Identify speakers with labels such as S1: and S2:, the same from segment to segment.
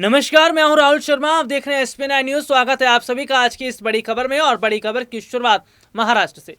S1: नमस्कार, मैं हूं राहुल शर्मा। आप देख रहे हैं SP9 न्यूज। स्वागत है आप सभी का आज की इस बड़ी खबर में। और बड़ी खबर की शुरुआत महाराष्ट्र से।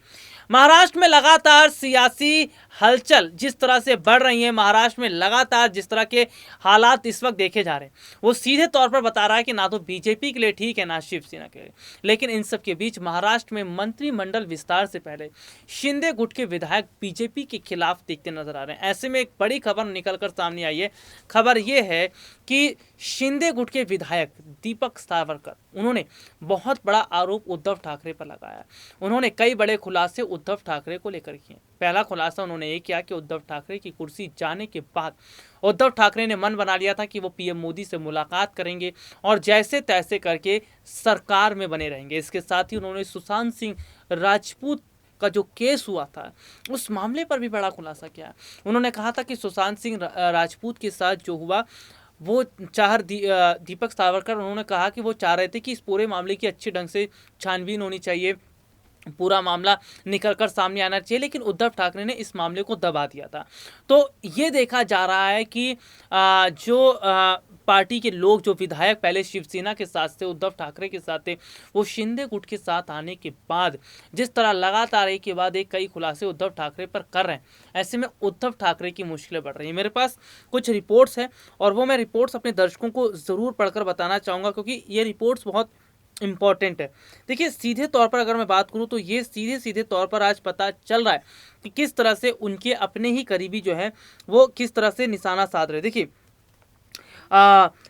S1: महाराष्ट्र में लगातार सियासी हलचल जिस तरह से बढ़ रही है, महाराष्ट्र में लगातार जिस तरह के हालात इस वक्त देखे जा रहे हैं, वो सीधे तौर पर बता रहा है कि ना तो बीजेपी के लिए ठीक है, ना शिवसेना के लिए। लेकिन इन सब के बीच महाराष्ट्र में मंत्रिमंडल विस्तार से पहले शिंदे गुट के विधायक बीजेपी के खिलाफ दिखते नजर आ रहे हैं। ऐसे में एक बड़ी खबर निकलकर सामने आई है। खबर ये है कि शिंदे गुट के विधायक दीपक सावरकर, उन्होंने बहुत बड़ा आरोप उद्धव ठाकरे पर लगाया। उन्होंने कई बड़े खुलासे उद्धव ठाकरे को लेकर किए। पहला खुलासा उन्होंने ये किया कि उद्धव ठाकरे की कुर्सी जाने के बाद उद्धव ठाकरे ने मन बना लिया था कि वो पीएम मोदी से मुलाकात करेंगे और जैसे तैसे करके सरकार में बने रहेंगे। इसके साथ ही उन्होंने सुशांत सिंह राजपूत का जो केस हुआ था, उस मामले पर भी बड़ा खुलासा किया। उन्होंने कहा था कि सुशांत सिंह राजपूत के साथ जो हुआ वो दीपक सावरकर, उन्होंने कहा कि वो चाह रहे थे कि इस पूरे मामले की अच्छे ढंग से छानबीन होनी चाहिए, पूरा मामला निकलकर सामने आना चाहिए। लेकिन उद्धव ठाकरे ने इस मामले को दबा दिया था। तो ये देखा जा रहा है कि जो पार्टी के लोग, जो विधायक पहले शिवसेना के साथ थे, उद्धव ठाकरे के साथ थे, वो शिंदे गुट के साथ आने के बाद जिस तरह लगातार एक के बाद एक कई खुलासे उद्धव ठाकरे पर कर रहे हैं, ऐसे में उद्धव ठाकरे की मुश्किलें बढ़ रही हैं। मेरे पास कुछ रिपोर्ट्स हैं और वो मैं रिपोर्ट्स अपने दर्शकों को ज़रूर पढ़कर बताना चाहूँगा, क्योंकि ये रिपोर्ट्स बहुत इम्पॉर्टेंट है। देखिए, सीधे तौर पर अगर मैं बात करूं तो ये सीधे तौर पर आज पता चल रहा है कि किस तरह से उनके अपने ही करीबी जो है वो किस तरह से निशाना साध रहे। देखिए,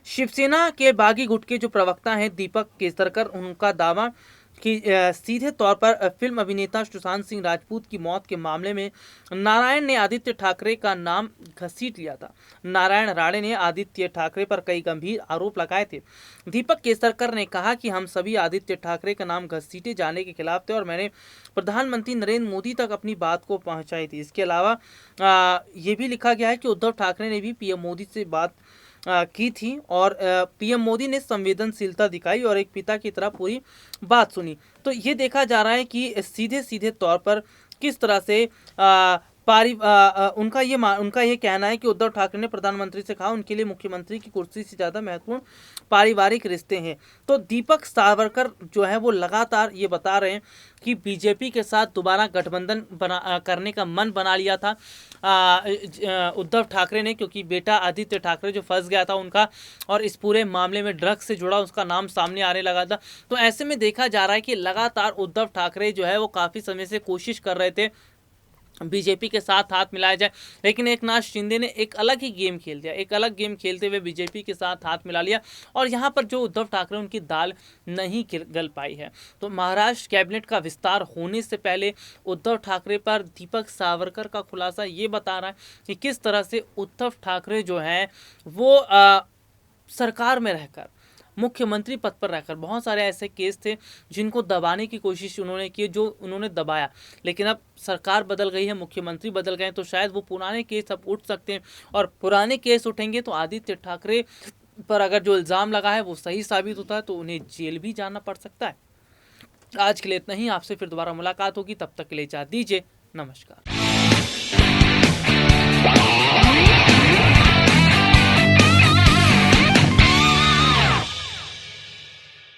S1: शिवसेना के बागी गुट के जो प्रवक्ता हैं दीपक केसरकर, उनका दावा कि सीधे तौर पर फिल्म अभिनेता सुशांत सिंह राजपूत की मौत के मामले में नारायण ने आदित्य ठाकरे का नाम घसीट लिया था। नारायण राणे ने आदित्य ठाकरे पर कई गंभीर आरोप लगाए थे। दीपक केसरकर ने कहा कि हम सभी आदित्य ठाकरे का नाम घसीटे जाने के खिलाफ थे और मैंने प्रधानमंत्री नरेंद्र मोदी तक अपनी बात को पहुंचाई थी। इसके अलावा ये भी लिखा गया है कि उद्धव ठाकरे ने भी पीएम मोदी से बात की थी और पीएम मोदी ने संवेदनशीलता दिखाई और एक पिता की तरह पूरी बात सुनी। तो ये देखा जा रहा है कि सीधे तौर पर किस तरह से उनका ये कहना है कि उद्धव ठाकरे ने प्रधानमंत्री से कहा उनके लिए मुख्यमंत्री की कुर्सी से ज़्यादा महत्वपूर्ण पारिवारिक रिश्ते हैं। तो दीपक सावरकर जो है वो लगातार ये बता रहे हैं कि बीजेपी के साथ दोबारा गठबंधन करने का मन बना लिया था उद्धव ठाकरे ने, क्योंकि बेटा आदित्य ठाकरे जो फंस गया था उनका, और इस पूरे मामले में ड्रग्स से जुड़ा उसका नाम सामने आने लगा था। तो ऐसे में देखा जा रहा है कि लगातार उद्धव ठाकरे जो है वो काफ़ी समय से कोशिश कर रहे थे बीजेपी के साथ हाथ मिलाया जाए, लेकिन एकनाथ शिंदे ने एक अलग ही गेम खेल दिया। एक अलग गेम खेलते हुए बीजेपी के साथ हाथ मिला लिया और यहाँ पर जो उद्धव ठाकरे, उनकी दाल नहीं गल पाई है। तो महाराष्ट्र कैबिनेट का विस्तार होने से पहले उद्धव ठाकरे पर दीपक सावरकर का खुलासा ये बता रहा है कि किस तरह से उद्धव ठाकरे जो है वो सरकार में रहकर, मुख्यमंत्री पद पर रहकर बहुत सारे ऐसे केस थे जिनको दबाने की कोशिश उन्होंने की, जो उन्होंने दबाया। लेकिन अब सरकार बदल गई है, मुख्यमंत्री बदल गए, तो शायद वो पुराने केस अब उठ सकते हैं और पुराने केस उठेंगे तो आदित्य ठाकरे पर अगर जो इल्ज़ाम लगा है वो सही साबित होता है तो उन्हें जेल भी जाना पड़ सकता है। आज के लिए इतना ही। आपसे फिर दोबारा मुलाकात होगी, तब तक के लिए इजाज़त दीजिए। नमस्कार।